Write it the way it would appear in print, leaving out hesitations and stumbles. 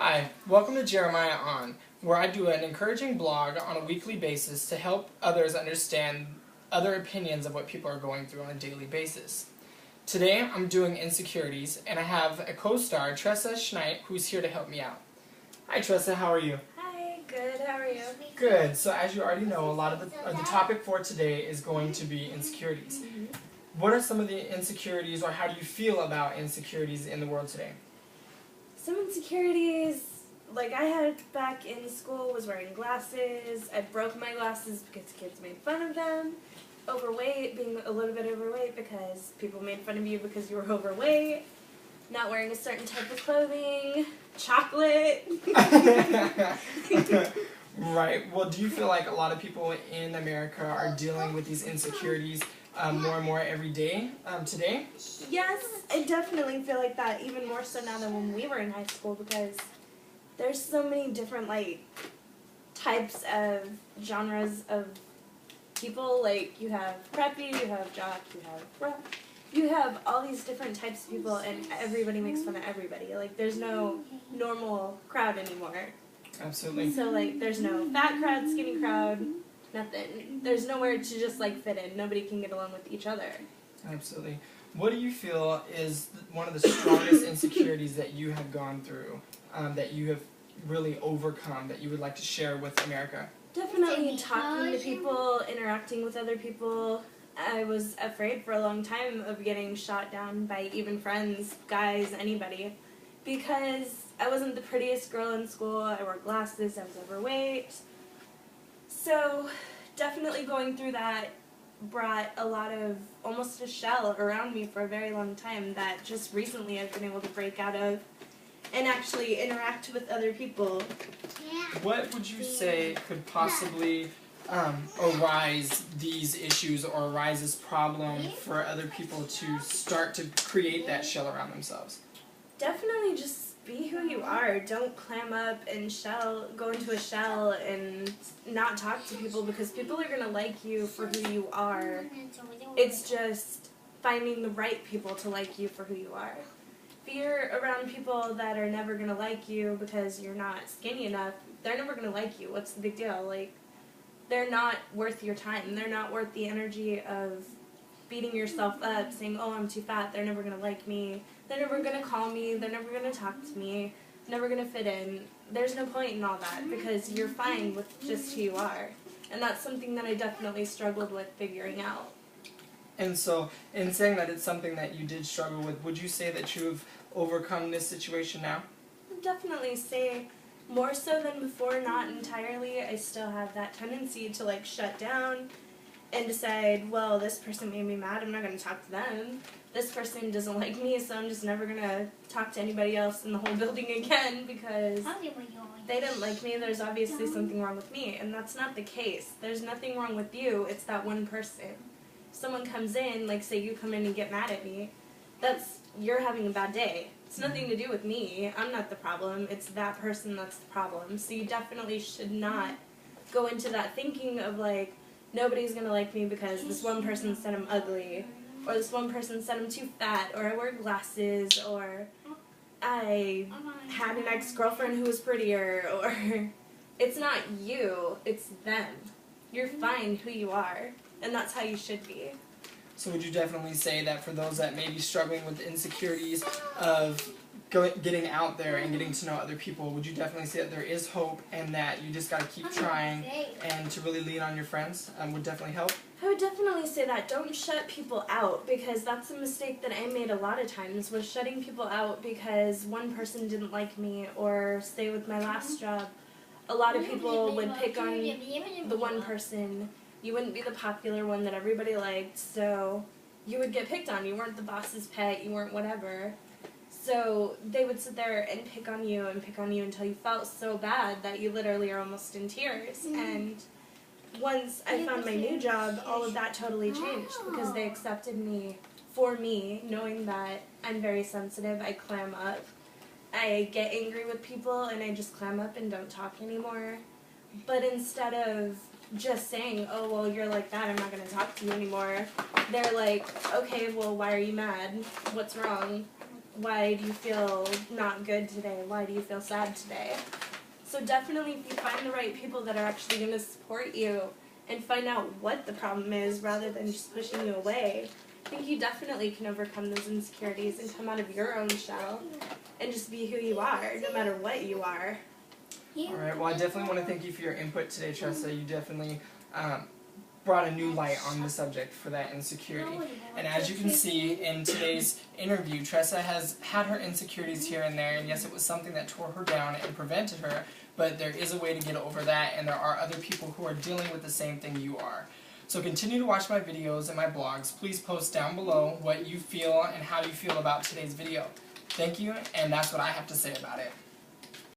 Hi, welcome to Jeremiah On, where I do an encouraging blog on a weekly basis to help others understand other opinions of what people are going through on a daily basis. Today I'm doing insecurities, and I have a co-star, Tressa Schneidt, who's here to help me out. Hi Tressa, how are you? Hi, good, how are you? Good. So as you already know, a lot of the topic for today is going to be insecurities. What are some of the insecurities, or how do you feel about insecurities in the world today? Some insecurities, like I had back in school, was wearing glasses. I broke my glasses because kids made fun of them. Overweight, being a little bit overweight because people made fun of you because you were overweight. Not wearing a certain type of clothing. Chocolate. Right. Well, do you feel like a lot of people in America are dealing with these insecurities more and more every day today? Yes, I definitely feel like that, even more so now than when we were in high school, because there's so many different, types of genres of people. Like, you have preppy, you have jock, you have all these different types of people, and everybody makes fun of everybody. Like, there's no normal crowd anymore. Absolutely. So, there's no fat crowd, skinny crowd, nothing. There's nowhere to just, fit in. Nobody can get along with each other. Absolutely. What do you feel is one of the strongest insecurities that you have gone through, that you have really overcome, that you would like to share with America? Definitely talking to people, interacting with other people. I was afraid for a long time of getting shot down by even friends, guys, anybody, because I wasn't the prettiest girl in school. I wore glasses, I was overweight. So definitely going through that brought a lot of almost a shell around me for a very long time that just recently I've been able to break out of and actually interact with other people. What would you say could possibly arise these issues or arise this problem for other people to start to create that shell around themselves? Definitely just be who you are. Don't clam up and go into a shell and not talk to people, because people are going to like you for who you are. It's just finding the right people to like you for who you are. If you're around people that are never going to like you because you're not skinny enough, they're never going to like you. What's the big deal? They're not worth your time. They're not worth the energy of beating yourself up, saying, oh, I'm too fat, they're never going to like me, they're never going to call me, they're never going to talk to me, never going to fit in. There's no point in all that, because you're fine with just who you are. And that's something that I definitely struggled with figuring out. And so, in saying that it's something that you did struggle with, would you say that you have overcome this situation now? I'd definitely say more so than before, not entirely. I still have that tendency to shut down and decide, well, this person made me mad, I'm not going to talk to them. This person doesn't like me, so I'm just never going to talk to anybody else in the whole building again because they didn't like me. There's obviously something wrong with me, and that's not the case. There's nothing wrong with you. It's that one person. If someone comes in, say you come in and get mad at me, you're having a bad day. It's nothing to do with me. I'm not the problem. It's that person that's the problem. So you definitely should not go into that thinking of nobody's going to like me because this one person said I'm ugly, or this one person said I'm too fat, or I wear glasses, or I had an ex-girlfriend who was prettier, or it's not you, it's them. You're fine who you are, and that's how you should be. So would you definitely say that for those that may be struggling with insecurities of getting out there and getting to know other people, would you definitely say that there is hope and that you just got to keep trying and to really lean on your friends would definitely help? I would definitely say that. Don't shut people out, because that's a mistake that I made a lot of times, was shutting people out because one person didn't like me, or say with my last job, a lot of people would pick on the one person. You wouldn't be the popular one that everybody liked, so you would get picked on. You weren't the boss's pet, you weren't whatever. So they would sit there and pick on you until you felt so bad that you literally are almost in tears. And once I found my new job, all of that totally changed, because they accepted me for me, knowing that I'm very sensitive. I clam up. I get angry with people and I just clam up and don't talk anymore. But instead of just saying, oh, well, you're like that, I'm not going to talk to you anymore, they're like, okay, well, why are you mad? What's wrong? why do you feel not good today? Why do you feel sad today? So definitely if you find the right people that are actually going to support you and find out what the problem is rather than just pushing you away, I think you definitely can overcome those insecurities and come out of your own shell and just be who you are, no matter what you are. Alright, well I definitely want to thank you for your input today, Tressa. You definitely brought a new light on the subject for that insecurity. And as you can see in today's interview, Tressa has had her insecurities here and there, and yes, it was something that tore her down and prevented her, but there is a way to get over that, and there are other people who are dealing with the same thing you are. So continue to watch my videos and my blogs. Please post down below what you feel and how you feel about today's video. Thank you, and that's what I have to say about it.